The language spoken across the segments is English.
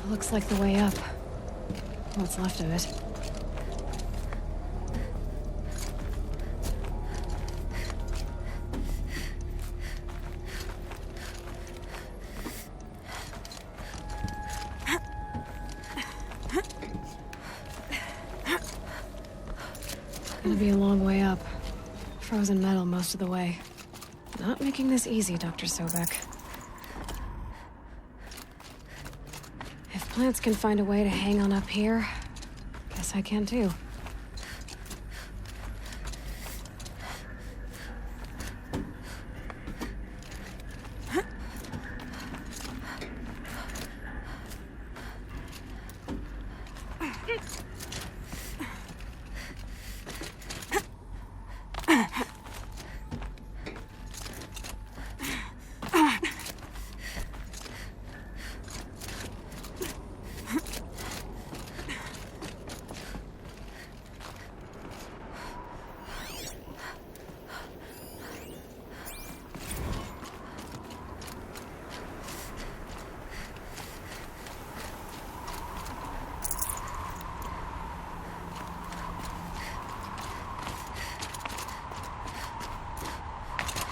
Looks like the way up. What's left of it. Gonna be a long way up. Frozen metal most of the way. Not making this easy, Dr. Sobeck. If plants can find a way to hang on up here, guess I can too.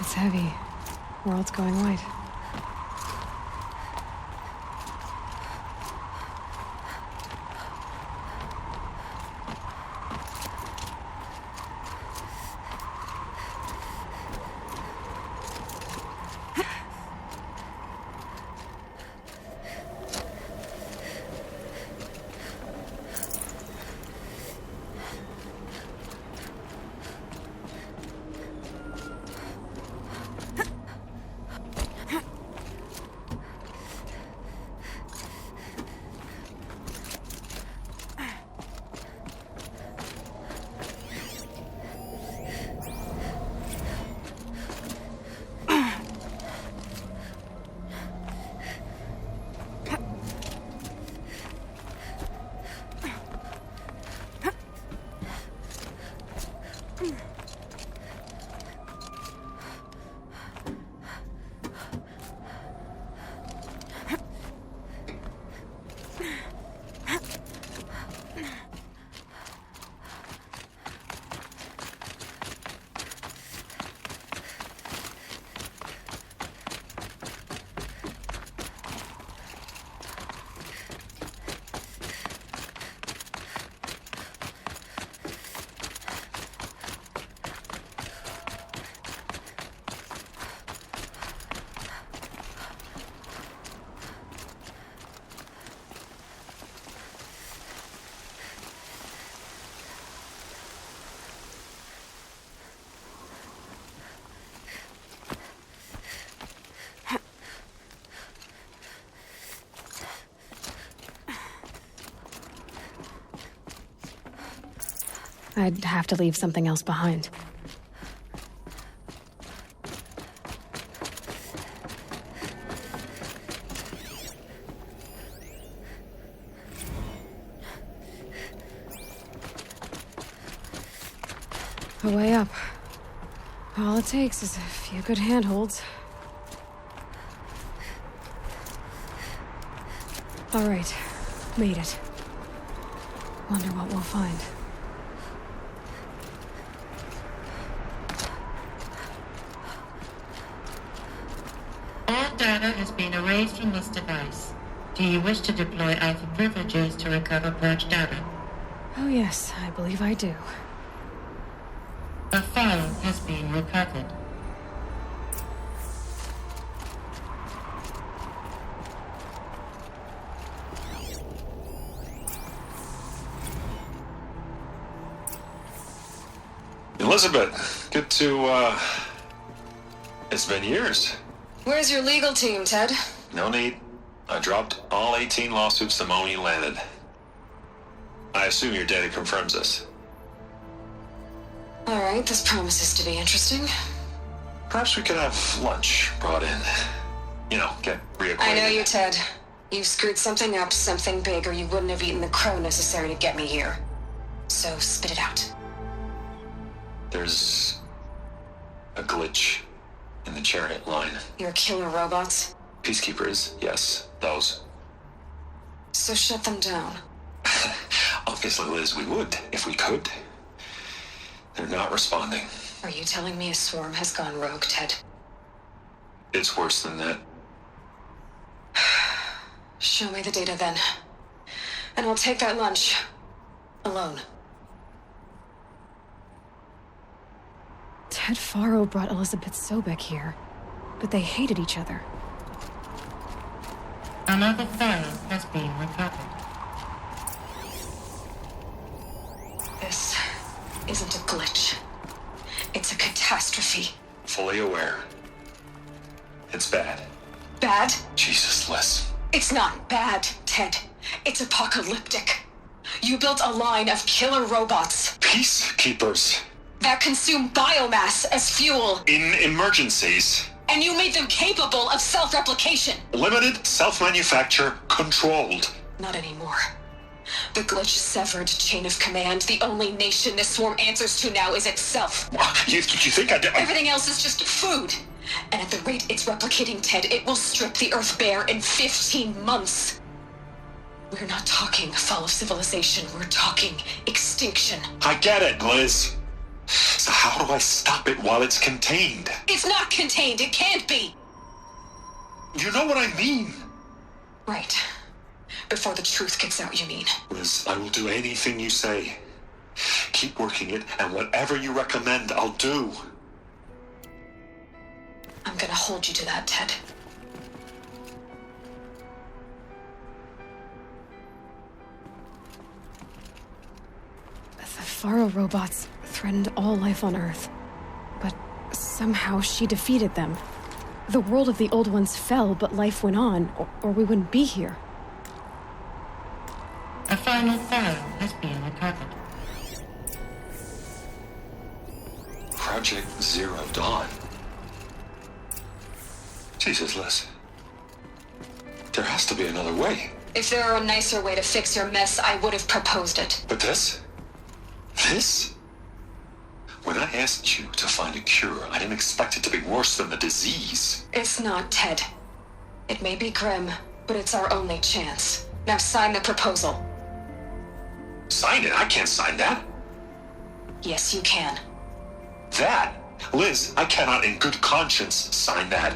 It's heavy. World's going white. I'd have to leave something else behind. A way up. All it takes is a few good handholds. All right, made it. Wonder what we'll find. All data has been erased from this device. Do you wish to deploy alpha privileges to recover purged data? Oh yes, I believe I do. A file has been recovered. Elisabet, good to, it's been years. Where's your legal team, Ted? No need. I dropped all 18 lawsuits the moment you landed. I assume your data confirms this. All right, this promises to be interesting. Perhaps we could have lunch brought in. You know, get reacquainted. I know you, Ted. You screwed something up, something big, or you wouldn't have eaten the crow necessary to get me here. So spit it out. There's a glitch in the chariot line. Your killer robots? Peacekeepers, yes, those. So shut them down. Obviously, Liz, we would, if we could. They're not responding. Are you telling me a swarm has gone rogue, Ted? It's worse than that. Show me the data then. And I'll take that lunch. Alone. Ted Faro brought Elisabet Sobeck here, but they hated each other. Another file has been recovered. This isn't a glitch. It's a catastrophe. Fully aware. It's bad. Bad? Jesus, Liz. It's not bad, Ted. It's apocalyptic. You built a line of killer robots Peacekeepers. that consume biomass as fuel, In emergencies. and you made them capable of self-replication. Limited, self-manufacture, controlled. Not anymore. The glitch severed chain of command. The only nation this swarm answers to now is itself. You think I did? Everything else is just food. And at the rate it's replicating, Ted, it will strip the Earth bare in 15 months. We're not talking fall of civilization. We're talking extinction. I get it, Liz. So how do I stop it while it's contained? It's not contained. It can't be. You know what I mean? Right. Before the truth gets out, you mean? Liz, I will do anything you say. Keep working it, and whatever you recommend, I'll do. I'm gonna hold you to that, Ted. The Faro robots threatened all life on Earth, but somehow she defeated them. The world of the old ones fell, but life went on, or we wouldn't be here. A final file has been recovered. Project Zero Dawn. Jesus, Liz. There has to be another way. If there were a nicer way to fix your mess, I would have proposed it. But this? This? When I asked you to find a cure, I didn't expect it to be worse than the disease. It's not, Ted. It may be grim, but it's our only chance. Now sign the proposal. Sign it? I can't sign that. Yes, you can. That? Liz, I cannot in good conscience sign that.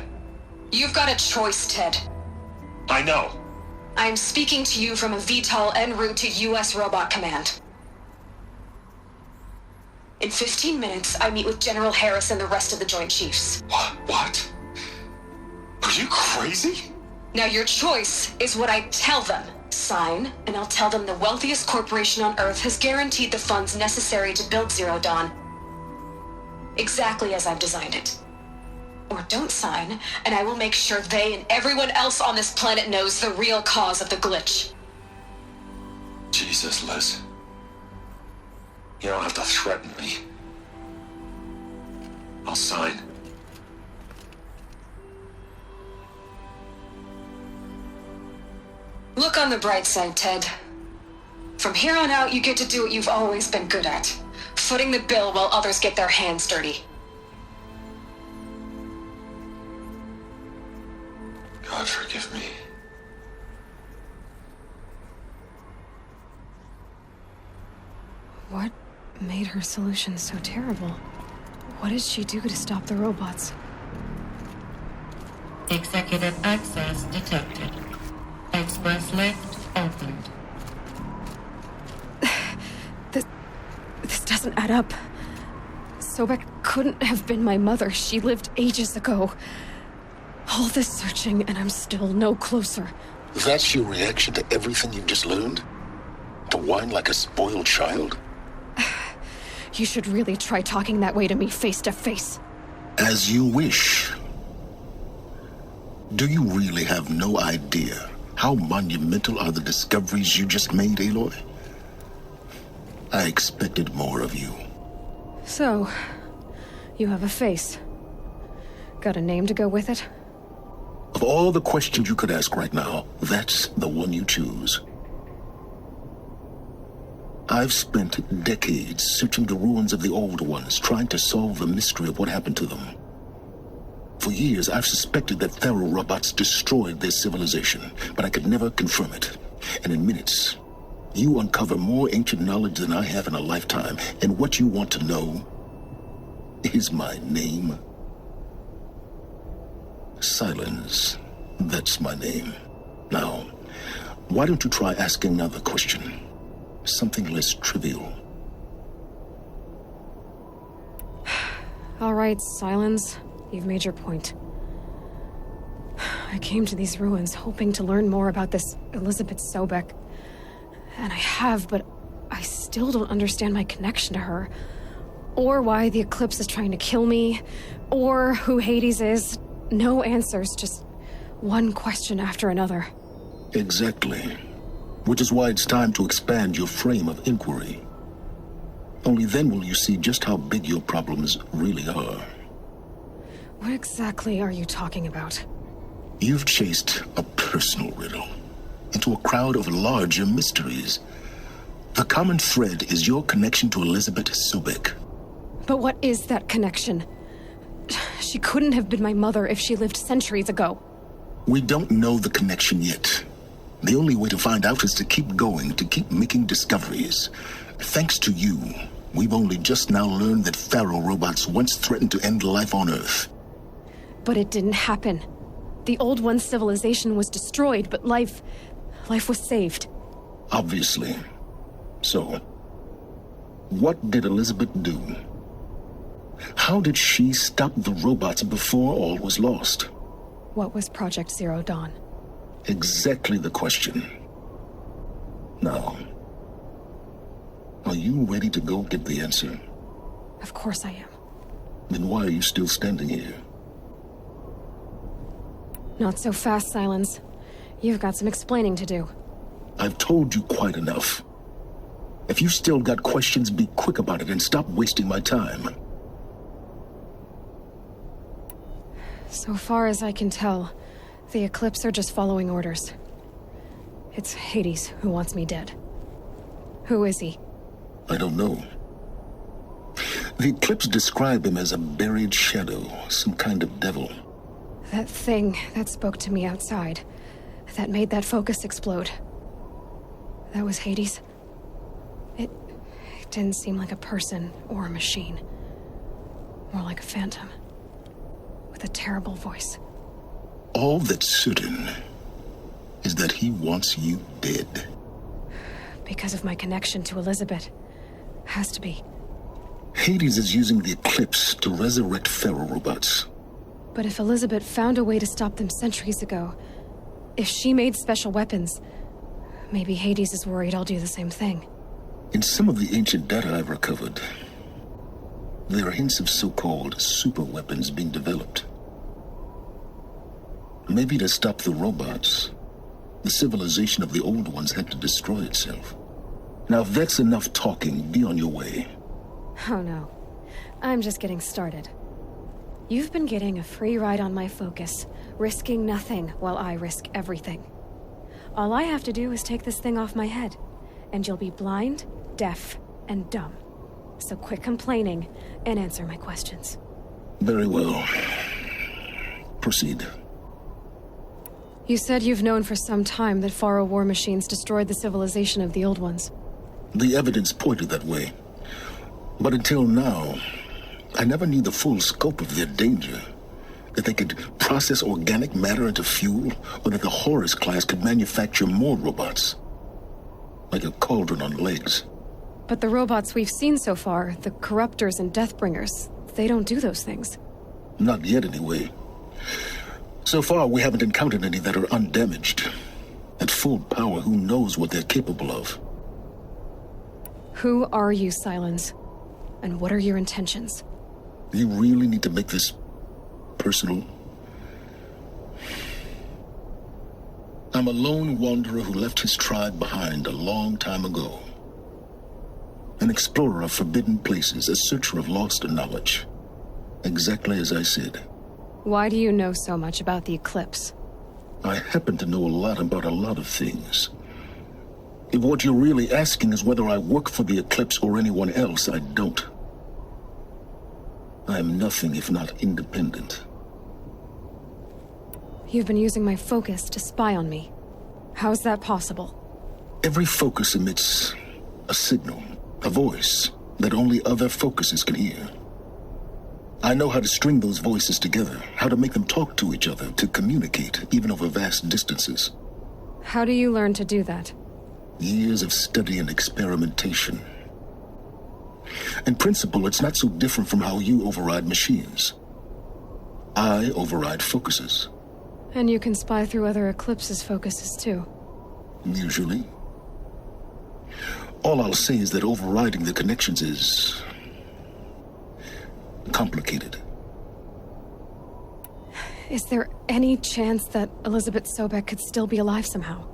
You've got a choice, Ted. I know. I am speaking to you from a VTOL en route to U.S. Robot Command. In 15 minutes, I meet with General Harris and the rest of the Joint Chiefs. What? Are you crazy? Now your choice is what I tell them. Sign, and I'll tell them the wealthiest corporation on Earth has guaranteed the funds necessary to build Zero Dawn. Exactly as I've designed it. Or don't sign, and I will make sure they and everyone else on this planet knows the real cause of the glitch. Jesus, Liz. You don't have to threaten me. I'll sign. Look on the bright side, Ted. From here on out, you get to do what you've always been good at. Footing the bill while others get their hands dirty. God forgive me. What made her solution so terrible? What did she do to stop the robots? Executive access detected. Express lift opened. This doesn't add up. Sobeck couldn't have been my mother. She lived ages ago. All this searching, and I'm still no closer. That's your reaction to everything you've just learned? To whine like a spoiled child? You should really try talking that way to me face to face. As you wish. Do you really have no idea how monumental are the discoveries you just made, Aloy? I expected more of you. So, you have a face. Got a name to go with it? Of all the questions you could ask right now, that's the one you choose. I've spent decades searching the ruins of the old ones, trying to solve the mystery of what happened to them. For years, I've suspected that Thero robots destroyed their civilization, but I could never confirm it. And in minutes, you uncover more ancient knowledge than I have in a lifetime. And what you want to know is my name. Silence. That's my name. Now, why don't you try asking another question? Something less trivial. All right, Silence. You've made your point. I came to these ruins hoping to learn more about this Elisabet Sobeck. And I have, but I still don't understand my connection to her. Or why the Eclipse is trying to kill me. Or who Hades is. No answers, just one question after another. Exactly. Which is why it's time to expand your frame of inquiry. Only then will you see just how big your problems really are. What exactly are you talking about? You've chased a personal riddle into a crowd of larger mysteries. The common thread is your connection to Elisabet Sobeck. But what is that connection? She couldn't have been my mother if she lived centuries ago. We don't know the connection yet. The only way to find out is to keep going, to keep making discoveries. Thanks to you, we've only just now learned that Pharaoh robots once threatened to end life on Earth. But it didn't happen. The Old One's civilization was destroyed, but life was saved. Obviously. So, what did Elisabet do? How did she stop the robots before all was lost? What was Project Zero Dawn? Exactly the question. Now, are you ready to go get the answer? Of course I am. Then why are you still standing here? Not so fast, Silence. You've got some explaining to do. I've told you quite enough. If you still got questions, be quick about it and stop wasting my time. So far as I can tell, the Eclipse are just following orders. It's Hades who wants me dead. Who is he? I don't know. The Eclipse describe him as a buried shadow, some kind of devil. That thing that spoke to me outside, that made that focus explode. That was Hades. It didn't seem like a person or a machine. More like a phantom. With a terrible voice. All that's certain is that he wants you dead. Because of my connection to Elisabet. Has to be. Hades is using the Eclipse to resurrect Pharaoh robots. But if Elisabet found a way to stop them centuries ago, if she made special weapons, maybe Hades is worried I'll do the same thing. In some of the ancient data I've recovered, there are hints of so-called super weapons being developed. Maybe to stop the robots, the civilization of the old ones had to destroy itself. Now, if that's enough talking, be on your way. Oh no. I'm just getting started. You've been getting a free ride on my focus, risking nothing while I risk everything. All I have to do is take this thing off my head, and you'll be blind, deaf, and dumb. So quit complaining and answer my questions. Very well. Proceed. You said you've known for some time that Pharaoh war machines destroyed the civilization of the old ones. The evidence pointed that way. But until now, I never knew the full scope of their danger. That they could process organic matter into fuel, or that the Horus class could manufacture more robots. Like a cauldron on legs. But the robots we've seen so far, the Corruptors and Deathbringers, they don't do those things. Not yet, anyway. So far, we haven't encountered any that are undamaged. At full power, who knows what they're capable of? Who are you, Silence? And what are your intentions? You really need to make this personal? I'm a lone wanderer who left his tribe behind a long time ago. An explorer of forbidden places, a searcher of lost knowledge. Exactly as I said. Why do you know so much about the Eclipse? I happen to know a lot about a lot of things. If what you're really asking is whether I work for the Eclipse or anyone else, I don't. I am nothing if not independent. You've been using my focus to spy on me. How's that possible? Every focus emits a signal, a voice that only other focuses can hear. I know how to string those voices together, how to make them talk to each other, to communicate, even over vast distances. How do you learn to do that? Years of study and experimentation. In principle, it's not so different from how you override machines. I override focuses. And you can spy through other Eclipse's focuses too. Usually. All I'll say is that overriding the connections is complicated. Is there any chance that Elisabet Sobeck could still be alive somehow?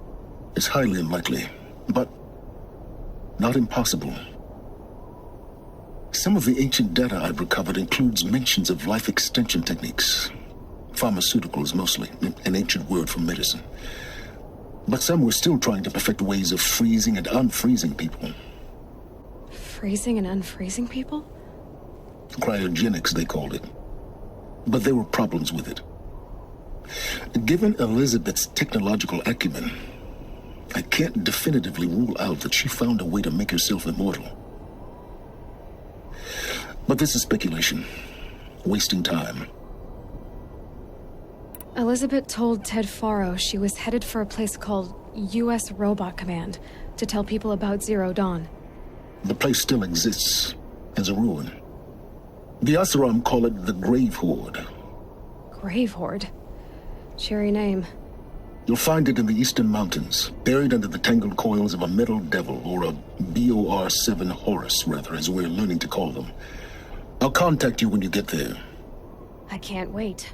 It's highly unlikely, but not impossible. Some of the ancient data I've recovered includes mentions of life extension techniques. Pharmaceuticals, mostly, an ancient word for medicine. But some were still trying to perfect ways of freezing and unfreezing people. Freezing and unfreezing people? Cryogenics, they called it. But there were problems with it. Given Elisabet's technological acumen, I can't definitively rule out that she found a way to make herself immortal. But this is speculation. Wasting time. Elisabet told Ted Faro she was headed for a place called U.S. Robot Command to tell people about Zero Dawn. The place still exists as a ruin. The Oseram call it the Grave Horde. Grave Horde? Cheery name. You'll find it in the eastern mountains, buried under the tangled coils of a metal devil, or a BOR-7 Horus, rather, as we're learning to call them. I'll contact you when you get there. I can't wait.